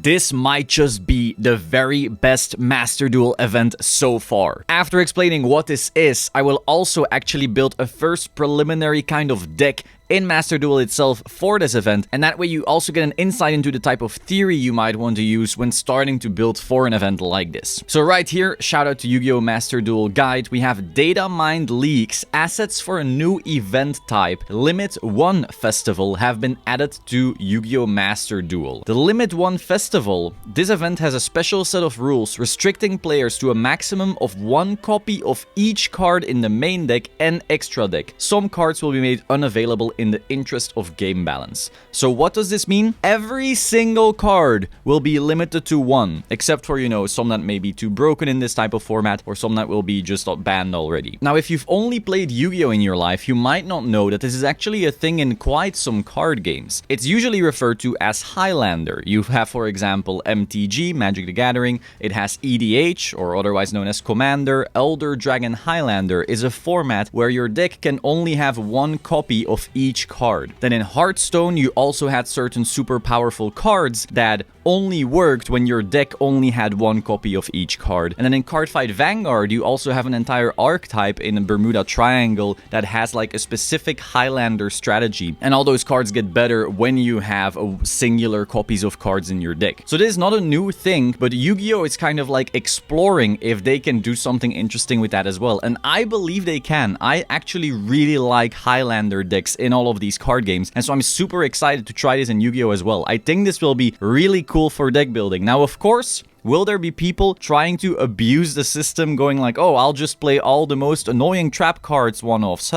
This might just be the very best Master Duel event so far. After explaining what this is, I will also actually build a first preliminary kind of deck in Master Duel itself for this event, and that way you also get an insight into the type of theory you might want to use when starting to build for an event like this. So right here, shout out to Yu-Gi-Oh! Master Duel Guide, we have data mined leaks, assets for a new event type, Limit 1 Festival have been added to Yu-Gi-Oh! Master Duel. The Limit 1 Festival, this event has a special set of rules restricting players to a maximum of 1 copy of each card in the main deck and extra deck. Some cards will be made unavailable in the interest of game balance. So what does this mean? Every single card will be limited to 1, except for, some that may be too broken in this type of format, or some that will be just banned already. Now, if you've only played Yu-Gi-Oh! In your life, you might not know that this is actually a thing in quite some card games. It's usually referred to as Highlander. You have, for example, MTG, Magic the Gathering. It has EDH, or otherwise known as Commander. Elder Dragon Highlander is a format where your deck can only have 1 copy of each card. Then in Hearthstone, you also had certain super powerful cards that only worked when your deck only had 1 copy of each card. And then in Cardfight Vanguard, you also have an entire archetype in the Bermuda Triangle that has like a specific Highlander strategy. And all those cards get better when you have singular copies of cards in your deck. So this is not a new thing, but Yu-Gi-Oh! Is kind of like exploring if they can do something interesting with that as well. And I believe they can. I actually really like Highlander decks in all of these card games. And so I'm super excited to try this in Yu-Gi-Oh! As well. I think this will be really cool for deck building. Now, of course, will there be people trying to abuse the system, going like, oh, I'll just play all the most annoying trap cards one-offs,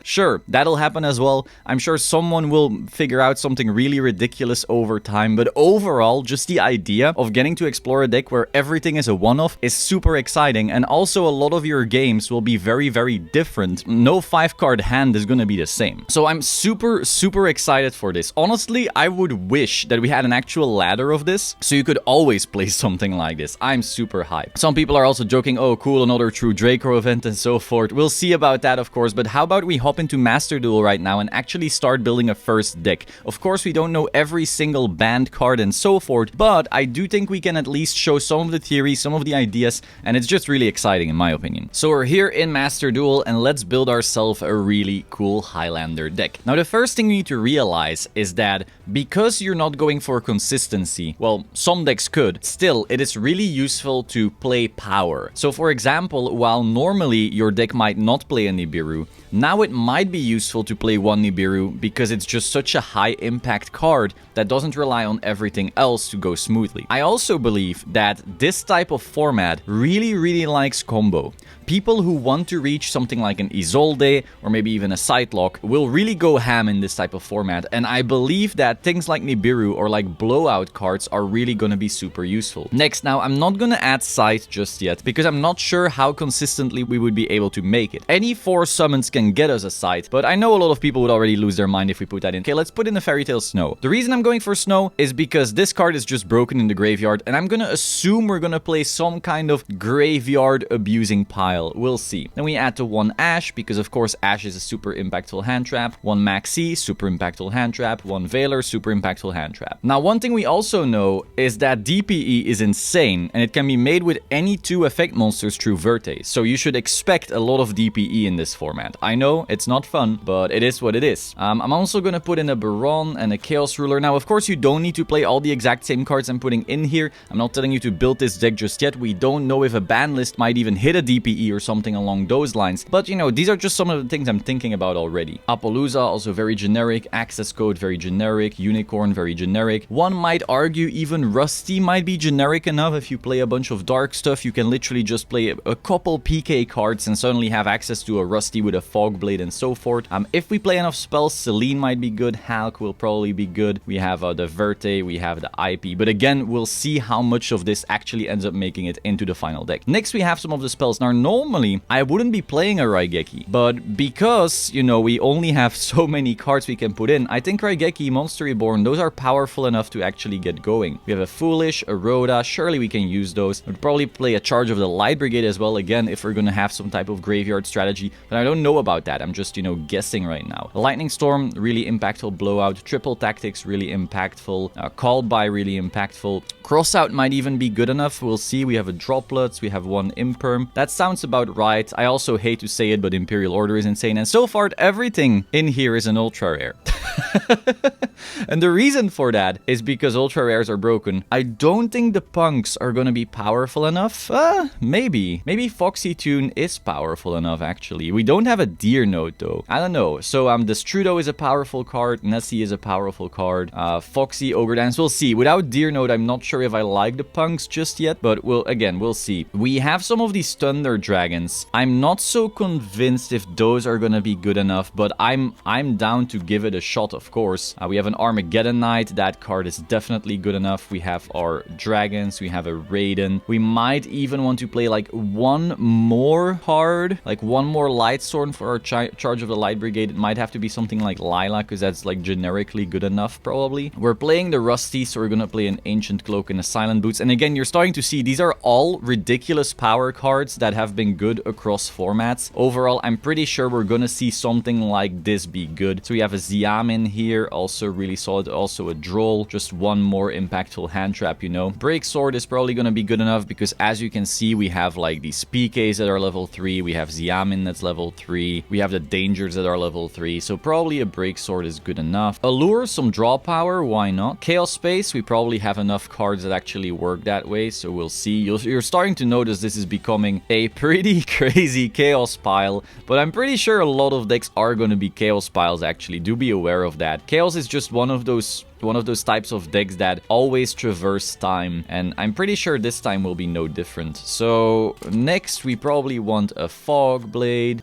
Sure, that'll happen as well. I'm sure someone will figure out something really ridiculous over time, but overall, just the idea of getting to explore a deck where everything is a one-off is super exciting, and also a lot of your games will be very, very different. No 5-card hand is gonna be the same. So I'm super, super excited for this. Honestly, I would wish that we had an actual ladder of this, so you could always play something like this. I'm super hyped. Some people are also joking, oh cool, another true Draco event and so forth. We'll see about that, of course, but how about we hop into Master Duel right now and actually start building a first deck. Of course, we don't know every single banned card and so forth, but I do think we can at least show some of the theories, some of the ideas, and it's just really exciting in my opinion. So we're here in Master Duel and let's build ourselves a really cool Highlander deck. Now, the first thing you need to realize is that because you're not going for consistency, well, some decks could, still, it is really useful to play power. So for example, while normally your deck might not play a Nibiru, now it might be useful to play 1 Nibiru because it's just such a high impact card that doesn't rely on everything else to go smoothly. I also believe that this type of format really likes combo. People who want to reach something like an Isolde or maybe even a Sightlock will really go ham in this type of format, and I believe that things like Nibiru or like blowout cards are really going to be super useful. Next, now I'm not going to add Sight just yet because I'm not sure how consistently we would be able to make it. Any 4 summons can get us a Sight, but I know a lot of people would already lose their mind if we put that in. Okay, let's put in a Fairy Tale Snow. The reason I'm going for Snow is because this card is just broken in the graveyard, and I'm going to assume we're going to play some kind of graveyard abusing pile. We'll see. Then we add to 1 Ash, because of course Ash is a super impactful hand trap. 1 Maxi, super impactful hand trap. 1 Veiler, super impactful hand trap. Now, one thing we also know is that DPE is insane, and it can be made with any 2 effect monsters through Verte, so you should expect a lot of DPE in this format. I know, it's not fun, but it is what it is. I'm also gonna put in a Baron and a Chaos Ruler. Now, of course, you don't need to play all the exact same cards I'm putting in here. I'm not telling you to build this deck just yet. We don't know if a ban list might even hit a DPE or something along those lines, but these are just some of the things I'm thinking about already. Apollousa, also very generic. Access Code, very generic. Unicorn, very generic. One might argue even Rusty might be generic enough. If you play a bunch of dark stuff, you can literally just play a couple PK cards and suddenly have access to a Rusty with a Fog Blade and so forth. If we play enough spells, Celine might be good. Hulk will probably be good. We have the Verte, we have the IP, but again, we'll see how much of this actually ends up making it into the final deck. Next, we have some of the spells. Now, normally, I wouldn't be playing a Raigeki, but because, we only have so many cards we can put in, I think Raigeki, Monster Reborn, those are powerful enough to actually get going. We have a Foolish, a Rhoda, surely we can use those. We'd probably play a charge of the Light Brigade as well, again, if we're gonna have some type of graveyard strategy. But I don't know about that. I'm just, you know, guessing right now. Lightning Storm, really impactful blowout. Triple Tactics, really impactful. Called by, really impactful. Crossout might even be good enough. We'll see. We have a Droplets. We have one Imperm. That sounds about right. I also hate to say it, but Imperial Order is insane. And so far, everything in here is an ultra rare. And the reason for that is because ultra rares are broken. I don't think the punks are gonna be powerful enough. Maybe Foxy Tune is powerful enough, actually. We don't have a Deer Note, though. I don't know. So the Strudo is a powerful card. Nessie is a powerful card. Foxy, Ogre Dance, we'll see. Without Deer Note, I'm not sure if I like the punks just yet, but we'll see. We have some of these Thunder Dragons. I'm not so convinced if those are gonna be good enough, but I'm down to give it a shot, of course. We have an Armageddon Knight. That card is definitely good enough. We have our dragons. We have a Raiden. We might even want to play like one more card, like one more Light Sword for our charge of the Light Brigade. It might have to be something like Lila, because that's like generically good enough, probably. We're playing the Rusty, so we're gonna play an Ancient Cloak and a Silent Boots. And again, you're starting to see these are all ridiculous power cards that have been good across formats. Overall, I'm pretty sure we're gonna see something like this be good. So we have a Xiamin here, also really solid. Also a Droll, just one more impactful hand trap, you know. Break Sword is probably gonna be good enough because, as you can see, we have like these PKs that are level 3. We have Xiamin that's level 3. We have the Dangers that are level 3. So probably a Break Sword is good enough. Allure, some draw power, why not? Chaos Space, we probably have enough cards that actually work that way, so we'll see. You're starting to notice this is becoming a pretty crazy Chaos pile, but I'm pretty sure a lot of decks are going to be Chaos piles, actually. Do be aware of that. Chaos is just one of those types of decks that always traverse time, and I'm pretty sure this time will be no different. So next we probably want a Fog Blade.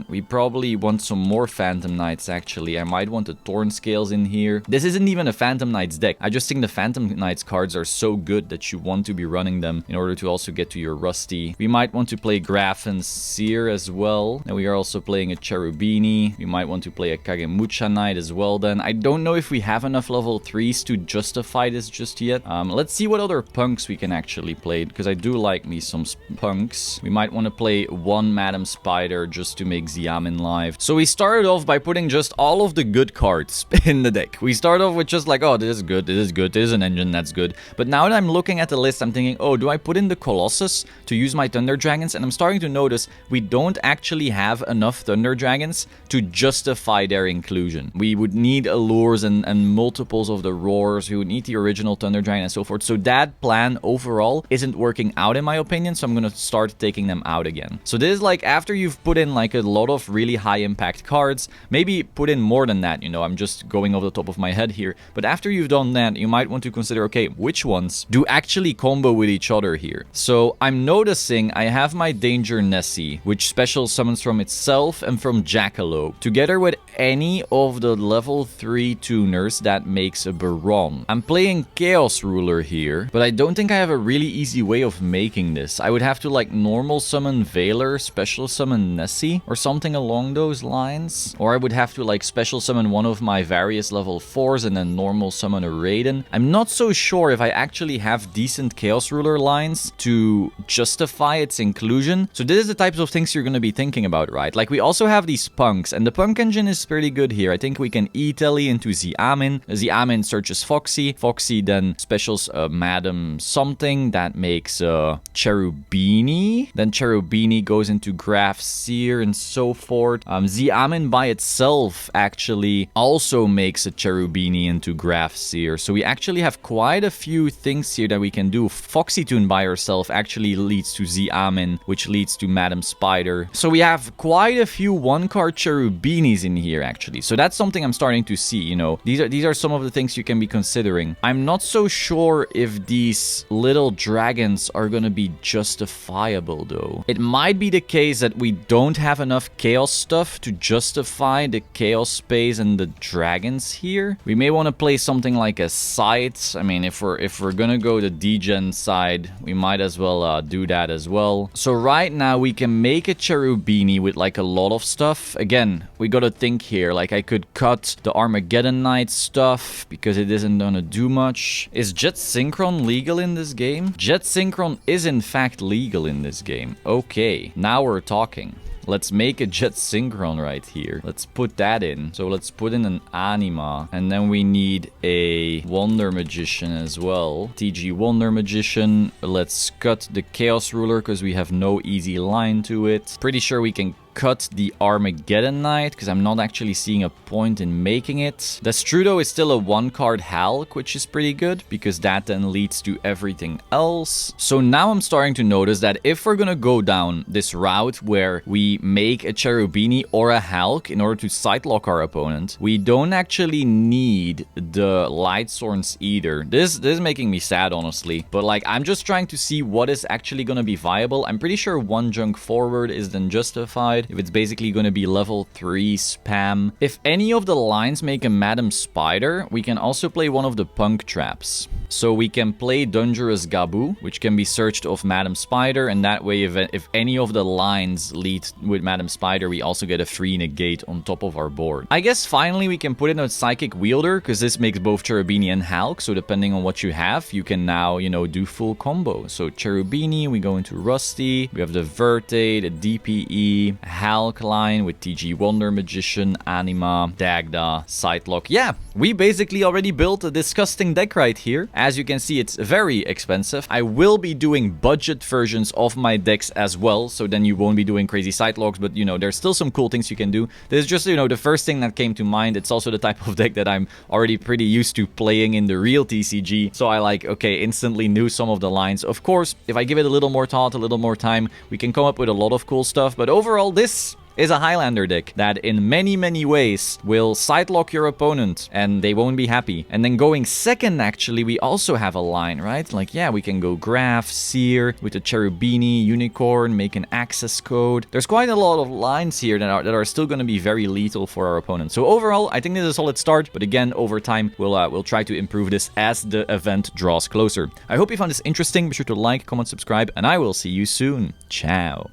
We probably want some more Phantom Knights, actually. I might want a Thorn Scales in here. This isn't even a Phantom Knights deck. I just think the Phantom Knights cards are so good that you want to be running them in order to also get to your Rusty. We might want to play Grafin Seer as well. And we are also playing a Cherubini. We might want to play a Kagemucha Knight as well then. I don't know if we have enough level 3s to justify this just yet. Let's see what other punks we can actually play, because I do like me some punks. We might want to play one Madam Spider just to make Xiamin live. So we started off by putting just all of the good cards in the deck. We start off with just like, oh, this is good, this is good, this is an engine, that's good. But now that I'm looking at the list, I'm thinking, oh, do I put in the Colossus to use my Thunder Dragons? And I'm starting to notice we don't actually have enough Thunder Dragons to justify their inclusion. We would need allures and multiple of the roars. We would need the original Thunder Dragon and so forth. So that plan overall isn't working out in my opinion, so I'm gonna start taking them out again. So this is like after you've put in like a lot of really high impact cards, maybe put in more than that, you know, I'm just going off the top of my head here, but after you've done that, you might want to consider, okay, which ones do actually combo with each other here? So I'm noticing I have my Danger Nessie, which special summons from itself and from Jackalope, together with any of the level 3 tuners that makes a Baron. I'm playing Chaos Ruler here, but I don't think I have a really easy way of making this. I would have to like normal summon Veiler, special summon Nessie, or something along those lines. Or I would have to like special summon one of my various level 4s and then normal summon a Raiden. I'm not so sure if I actually have decent Chaos Ruler lines to justify its inclusion. So this is the types of things you're going to be thinking about, right? Like we also have these punks, and the punk engine is pretty good here. I think we can E-Telly into Xiamin. Xiamin searches Foxy. Foxy then specials Madam something that makes Cherubini. Then Cherubini goes into Graf Seer and so forth. Xiamin by itself actually also makes a Cherubini into Graf Seer. So we actually have quite a few things here that we can do. Foxy Tune by herself actually leads to Xiamin, which leads to Madam Spider. So we have quite a few one-card Cherubinis in here actually. So that's something I'm starting to see, you know. These are some of the things you can be considering. I'm not so sure if these little dragons are gonna be justifiable though. It might be the case that we don't have enough chaos stuff to justify the chaos space and the dragons here. We may want to play something like a Scythe. I mean, if we're gonna go the degen side, we might as well do that as well. So right now we can make a Cherubini with like a lot of stuff. Again, we gotta think here. Like I could cut the Armageddon Knight stuff. off because it isn't gonna do much. Is Jet Synchron legal in this game? Jet Synchron is in fact legal in this game. Okay, now we're talking. Let's make a Jet Synchron right here. Let's put that in. So let's put in an Anima. And then we need a Wonder Magician as well. TG Wonder Magician. Let's cut the Chaos Ruler because we have no easy line to it. Pretty sure we can cut the Armageddon Knight because I'm not actually seeing a point in making it. The Strudo is still a 1-card Hulk, which is pretty good because that then leads to everything else. So now I'm starting to notice that if we're gonna go down this route where we make a Cherubini or a Hulk in order to sidelock our opponent, we don't actually need the Light Sworns either. This is making me sad, honestly. But like, I'm just trying to see what is actually gonna be viable. I'm pretty sure 1 junk forward is then justified if it's basically going to be level 3 spam. If any of the lines make a Madam Spider, we can also play one of the Punk Traps. So we can play Dangerous Gabu, which can be searched off Madam Spider, and that way if any of the lines lead with Madam Spider, we also get a free negate on top of our board. I guess finally we can put in a Psychic Wielder, because this makes both Cherubini and Hulk, so depending on what you have, you can now, you know, do full combo. So Cherubini, we go into Rusty, we have the Verte, the DPE, Hulk line with TG Wonder Magician, Anima, Dagda, Sidelock. Yeah, we basically already built a disgusting deck right here. As you can see, it's very expensive. I will be doing budget versions of my decks as well, so then you won't be doing crazy Sidelocks, but you know, there's still some cool things you can do. This is just, you know, the first thing that came to mind. It's also the type of deck that I'm already pretty used to playing in the real TCG, so I like, okay, instantly knew some of the lines. Of course, if I give it a little more thought, a little more time, we can come up with a lot of cool stuff, but overall, this is a Highlander deck that in many ways will sidelock your opponent and they won't be happy. And then going second, actually, we also have a line, right? Like, yeah, we can go Graph, Seer with the Cherubini, Unicorn, make an access code. There's quite a lot of lines here that are still going to be very lethal for our opponent. So overall, I think this is a solid start, but again, over time, we'll try to improve this as the event draws closer. I hope you found this interesting. Be sure to like, comment, subscribe, and I will see you soon. Ciao.